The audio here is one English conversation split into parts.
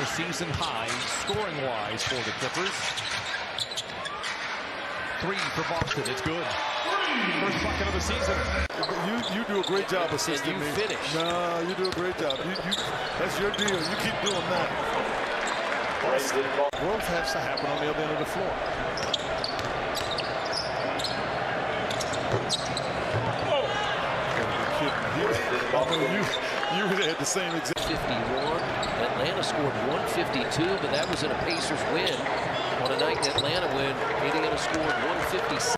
a season high scoring-wise for the Clippers. 3 for Boston. It's good. First bucket of the season. You do a great job assisting me. Finish. No, you do a great job. That's your deal. You keep doing that. Growth has to happen on the other end of the floor. You had the same exact 51. Atlanta scored 152, but that was in a Pacers win. On a night in Atlanta when Indiana scored 156.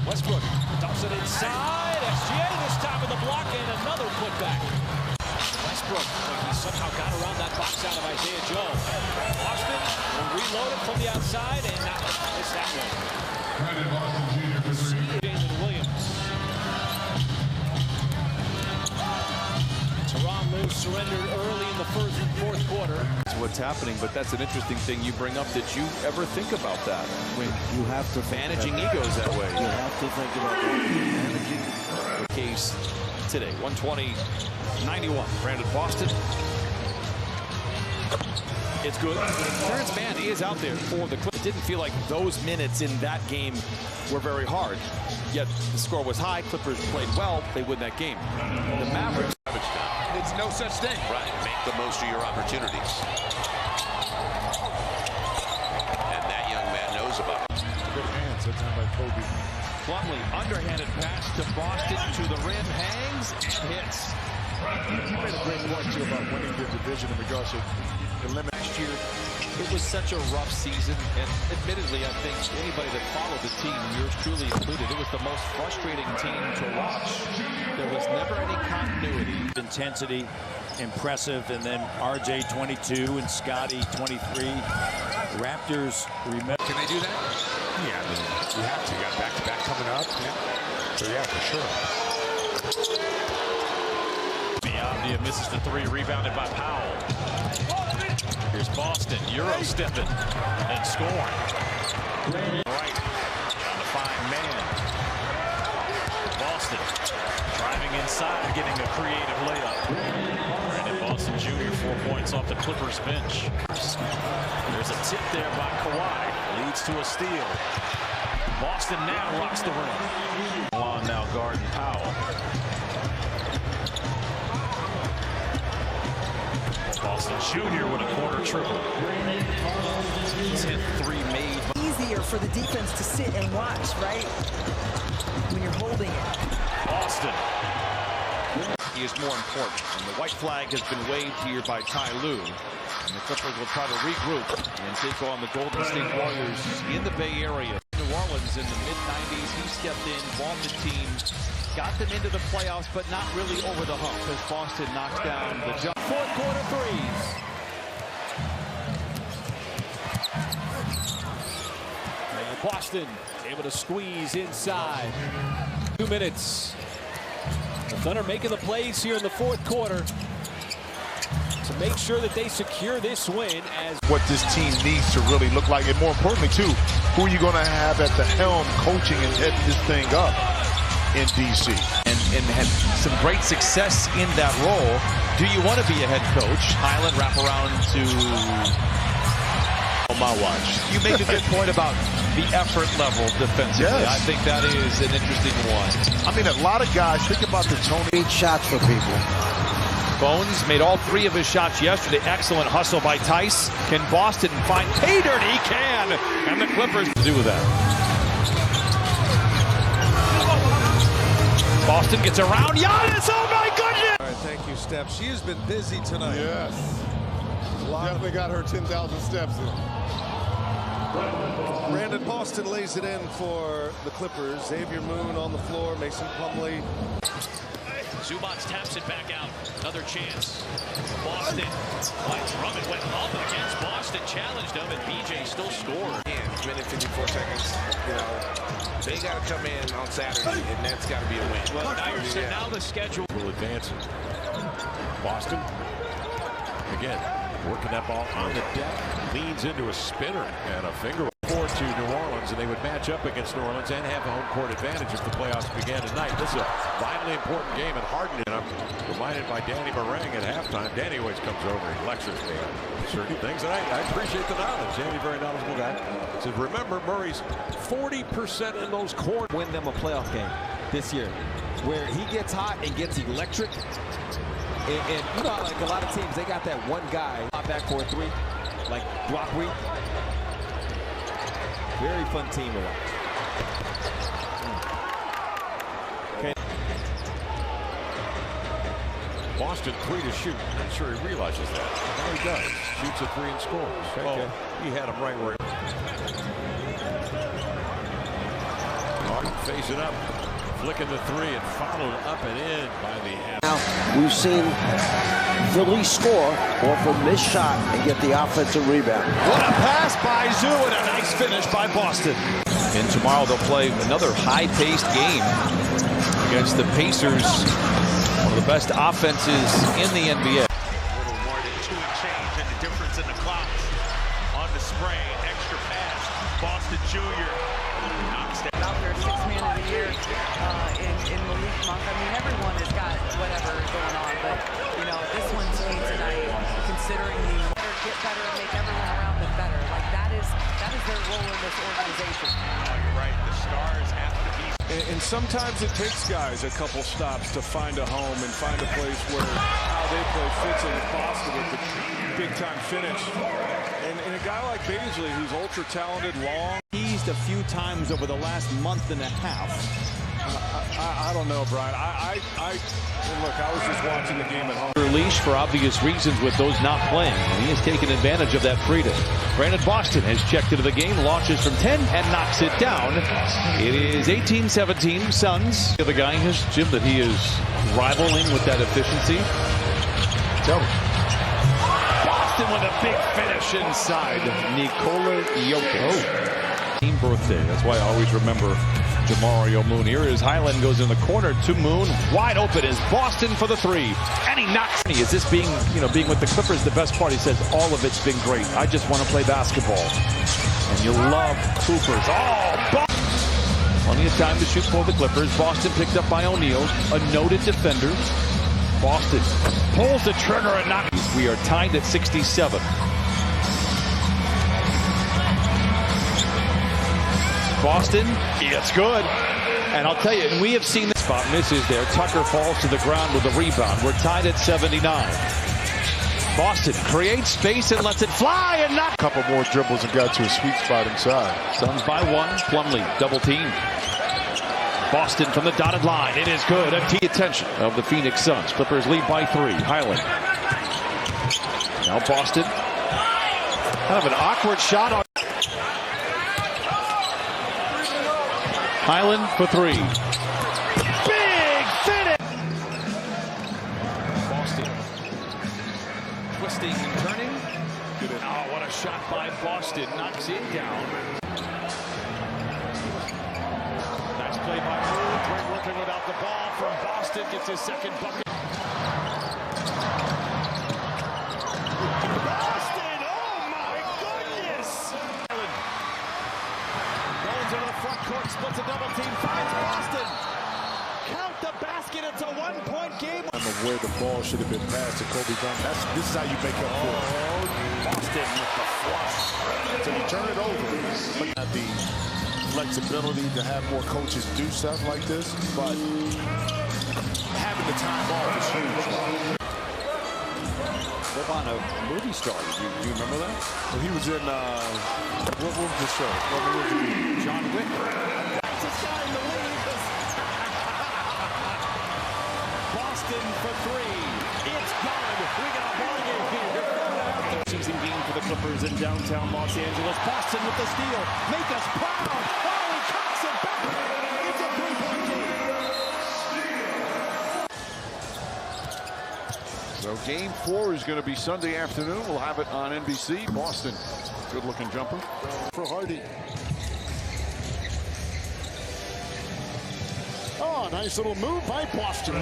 Westbrook dumps it inside. SGA this time with the block and another putback. Westbrook, he somehow got around that box out of Isaiah Joe. Boston will reload it from the outside and not miss that one. Jalen Williams. Teron Lue surrendered early in the fourth quarter. That's what's happening, but that's an interesting thing you bring up. Did you ever think about that? When you have to managing egos that way. You have to think about managing. The case today, 120-91. Brandon Boston. It's good. Terrence Mann is out there for the Clippers. It didn't feel like those minutes in that game were very hard. Yet the score was high. Clippers played well. They win that game. The Mavericks. It's no such thing. Right. Make the most of your opportunities. And that young man knows about it. good hands that time by Kobe. Plumlee, underhanded pass to Boston, to the rim, hangs and hits. You made a great point too about winning the division in regards to eliminating. Last year, it was such a rough season, and admittedly, I think anybody that followed the team, yours truly included, it was the most frustrating team to watch. There was never any continuity. Intensity, impressive, and then RJ 22 and Scotty 23. Raptors remember. Can they do that? Yeah, I mean, you have to. You got back-to-back coming up. Yeah. So yeah, for sure. Biomnia misses the three, rebounded by Powell. Here's Boston, Euro stepping and scoring. Right, trying to find man. Boston driving inside, getting a creative layup. Brandon Boston Jr. 4 points off the Clippers bench. There's a tip there by Kawhi, leads to a steal. Boston now rocks the rim. Along now guarding Powell. Boston Jr. with a quarter triple. 10-3 made. Easier for the defense to sit and watch, right? When you're holding it. Boston. He is more important. And the white flag has been waved here by Ty Lue. And the Clippers will try to regroup and take on the Golden State Warriors in the Bay Area. New Orleans in the mid-90s, he stepped in, bought the team, got them into the playoffs, but not really over the hump as Boston knocks down the jump. Fourth quarter threes. And Boston able to squeeze inside. 2 minutes. The Thunder making the plays here in the fourth quarter to make sure that they secure this win. As what this team needs to really look like, and more importantly too, who are you going to have at the helm coaching and heading this thing up in DC? And had some great success in that role. Do you want to be a head coach? Highland wrap around to on my watch. You make a good point about the effort level defensively. Yes. I think that is an interesting one. I mean, a lot of guys think about the Tony. 8 shots for people. Bones made all 3 of his shots yesterday. Excellent hustle by Tice. Can Boston find pay dirt? He can. And the Clippers do with that. Boston gets around Giannis. Oh my goodness! All right, thank you, Steph. She has been busy tonight. Yes. Definitely got her 10,000 steps in. Brandon Boston lays it in for the Clippers. Xavier Moon on the floor. Mason Plumlee. Zubac taps it back out. Another chance. Boston. Drummond went up against Boston. Challenged him, and BJ still scored. Minute 54 seconds. You know, they got to come in on Saturday, and that's got to be a win. Well, now the schedule will advance it. Boston again working that ball on the deck, leans into a spinner and a finger. 4 to New Orleans, and they would match up against New Orleans and have a home court advantage if the playoffs began tonight. This is a vitally important game at Harden, and I'm reminded by Danny Meringue at halftime. Danny always comes over and lectures me on certain things, and I appreciate the knowledge. Danny, very knowledgeable guy. Says, remember, Murray's 40% in those corners. Win them a playoff game this year, where he gets hot and gets electric. And you know, like a lot of teams, they got that one guy back for a three, like Brockweed. Very fun team to watch. Okay. Boston 3 to shoot. I'm not sure he realizes that. No, he does. Shoots a 3 and scores. Okay. He had him right where. Harden facing up, flicking the 3 and followed up and in by the. Now we've seen Philly score off a missed shot and get the offensive rebound. What a pass by Zoo and a nice finish by Boston. And tomorrow they'll play another high-paced game against the Pacers, one of the best offenses in the NBA. A little more than 2 and change, and the difference in the clocks on the spray. Extra pass. Boston Jr. knocks down. Out there, 6th man of the year in Malik Monk. I mean, everyone has got whatever is going on, but you know, this one to me tonight, considering the get better and make everyone around them better, like that is their role in this organization. You're right. The stars have to be. And sometimes it takes guys a couple stops to find a home and find a place where how they play fits in Boston with the big-time finish. And a guy like Beasley, who's ultra-talented, long. Eased a few times over the last month and a half. I don't know, Brian. Look, I was just watching the game at home. Leash for obvious reasons with those not playing, and he has taken advantage of that freedom. Brandon Boston has checked into the game, launches from 10 and knocks it down. It is 18-17 Suns. The guy has Jim that he is rivaling with that efficiency. Tell me. Boston with a big finish inside. Nikola Jokic. Team birthday. That's why I always remember Jamario Moon. Here is Highland, goes in the corner to Moon. Wide open is Boston for the 3. And he knocks. Is this being with the Clippers the best part? He says all of it's been great. I just want to play basketball. And you love Coopers. Plenty of time to shoot for the Clippers. Boston picked up by O'Neal, a noted defender. Boston pulls the trigger and knocks. We are tied at 67. Boston, it's good. And I'll tell you, and we have seen this spot misses there. Tucker falls to the ground with a rebound. We're tied at 79. Boston creates space and lets it fly and knock. A couple more dribbles and got to a sweet spot inside. Suns by 1. Plumlee double team. Boston from the dotted line. It is good. The attention of the Phoenix Suns. Clippers lead by 3. Highland. Now Boston. Kind of an awkward shot on. Highland for 3. Big finish! Boston twisting and turning. Oh, what a shot by Boston. Knocks it down. Nice play by Moon. Trent working without the ball from Boston. Gets his second bucket. Boston! Oh my goodness! Rolls into the front court, splits a double team, finds Boston. Count the basket. It's a 1-point game. I'm aware the ball should have been passed to Kobe Bryant. This is how you make up for it. Boston with the flush. So you turn it over. Have the flexibility to have more coaches do stuff like this, but having the time off is huge. They're on a movie star. Do you remember that? Well, he was in, what was the show? John Wick. Boston for 3. It's good. We got a ball game here. Season game for the Clippers in downtown Los Angeles. Boston with the steal. Make us proud. Oh, he cocks it back. It's a 3-point game. So game 4 is going to be Sunday afternoon. We'll have it on NBC. Boston, good looking jumper for Hardy. Oh, nice little move by Boston.